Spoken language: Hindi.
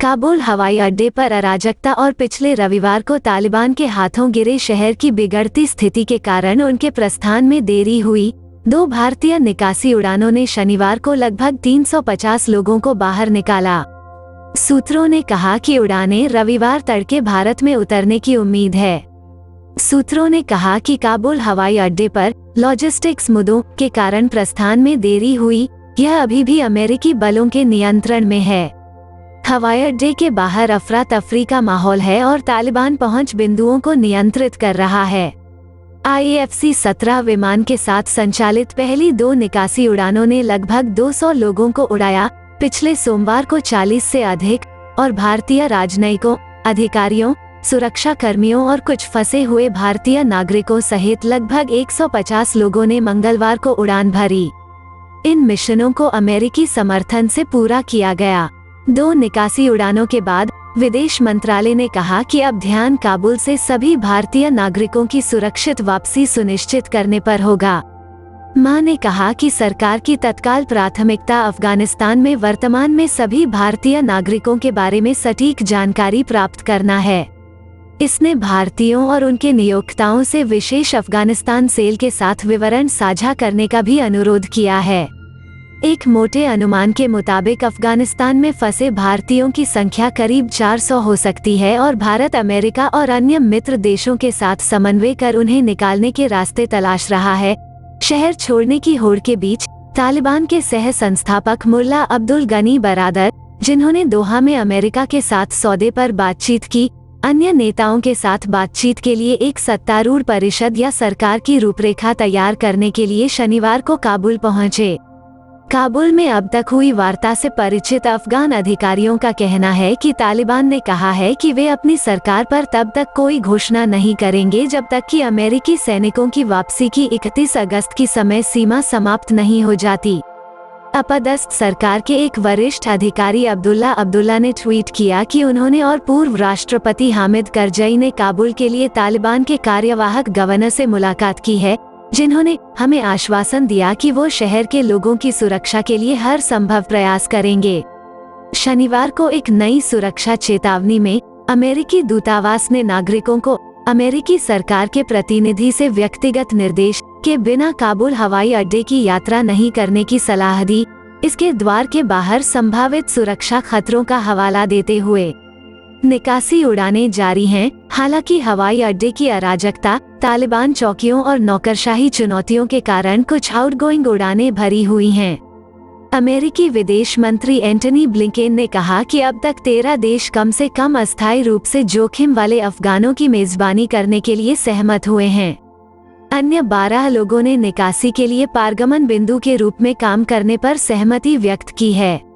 काबुल हवाई अड्डे पर अराजकता और पिछले रविवार को तालिबान के हाथों गिरे शहर की बिगड़ती स्थिति के कारण उनके प्रस्थान में देरी हुई। 2 भारतीय निकासी उड़ानों ने शनिवार को लगभग 350 लोगों को बाहर निकाला। सूत्रों ने कहा कि उड़ानें रविवार तड़के भारत में उतरने की उम्मीद है। सूत्रों ने कहा कि काबुल हवाई अड्डे पर लॉजिस्टिक्स मुद्दों के कारण प्रस्थान में देरी हुई। यह अभी भी अमेरिकी बलों के नियंत्रण में है। हवाई अड्डे के बाहर अफरा तफरी का माहौल है और तालिबान पहुंच बिंदुओं को नियंत्रित कर रहा है। IFC-17 विमान के साथ संचालित पहली 2 निकासी उड़ानों ने लगभग 200 लोगों को उड़ाया। पिछले सोमवार को 40 से अधिक और भारतीय राजनयिकों, अधिकारियों, सुरक्षा कर्मियों और कुछ फंसे हुए भारतीय नागरिकों सहित लगभग 150 लोगों ने मंगलवार को उड़ान भरी। इन मिशनों को अमेरिकी समर्थन से पूरा किया गया। 2 निकासी उड़ानों के बाद विदेश मंत्रालय ने कहा कि अब ध्यान काबुल से सभी भारतीय नागरिकों की सुरक्षित वापसी सुनिश्चित करने पर होगा। मा ने कहा कि सरकार की तत्काल प्राथमिकता अफगानिस्तान में वर्तमान में सभी भारतीय नागरिकों के बारे में सटीक जानकारी प्राप्त करना है। इसने भारतीयों और उनके नियोक्ताओं से विशेष अफगानिस्तान सेल के साथ विवरण साझा करने का भी अनुरोध किया है। एक मोटे अनुमान के मुताबिक अफगानिस्तान में फंसे भारतीयों की संख्या करीब 400 हो सकती है और भारत अमेरिका और अन्य मित्र देशों के साथ समन्वय कर उन्हें निकालने के रास्ते तलाश रहा है। शहर छोड़ने की होड़ के बीच तालिबान के सह संस्थापक मुल्ला अब्दुल गनी बरादर, जिन्होंने दोहा में अमेरिका के साथ सौदे पर बातचीत की, अन्य नेताओं के साथ बातचीत के लिए एक सत्तारूढ़ परिषद या सरकार की रूपरेखा तैयार करने के लिए शनिवार को काबुल पहुंचे। काबुल में अब तक हुई वार्ता से परिचित अफगान अधिकारियों का कहना है कि तालिबान ने कहा है कि वे अपनी सरकार पर तब तक कोई घोषणा नहीं करेंगे जब तक कि अमेरिकी सैनिकों की वापसी की 31 अगस्त की समय सीमा समाप्त नहीं हो जाती। अपदस्थ सरकार के एक वरिष्ठ अधिकारी अब्दुल्ला ने ट्वीट किया कि उन्होंने और पूर्व राष्ट्रपति हामिद करजई ने काबुल के लिए तालिबान के कार्यवाहक गवर्नर से मुलाकात की है, जिन्होंने हमें आश्वासन दिया कि वो शहर के लोगों की सुरक्षा के लिए हर संभव प्रयास करेंगे। शनिवार को एक नई सुरक्षा चेतावनी में अमेरिकी दूतावास ने नागरिकों को अमेरिकी सरकार के प्रतिनिधि से व्यक्तिगत निर्देश के बिना काबुल हवाई अड्डे की यात्रा नहीं करने की सलाह दी। इसके द्वार के बाहर संभावित सुरक्षा खतरों का हवाला देते हुए निकासी उड़ानें जारी हैं। हालांकि हवाई अड्डे की अराजकता, तालिबान चौकियों और नौकरशाही चुनौतियों के कारण कुछ आउटगोइंग उड़ानें भरी हुई हैं। अमेरिकी विदेश मंत्री एंटनी ब्लिंकेन ने कहा कि अब तक 13 देश कम से कम अस्थायी रूप से जोखिम वाले अफगानों की मेजबानी करने के लिए सहमत हुए हैं। अन्य 12 लोगों ने निकासी के लिए पारगमन बिंदु के रूप में काम करने पर सहमति व्यक्त की है।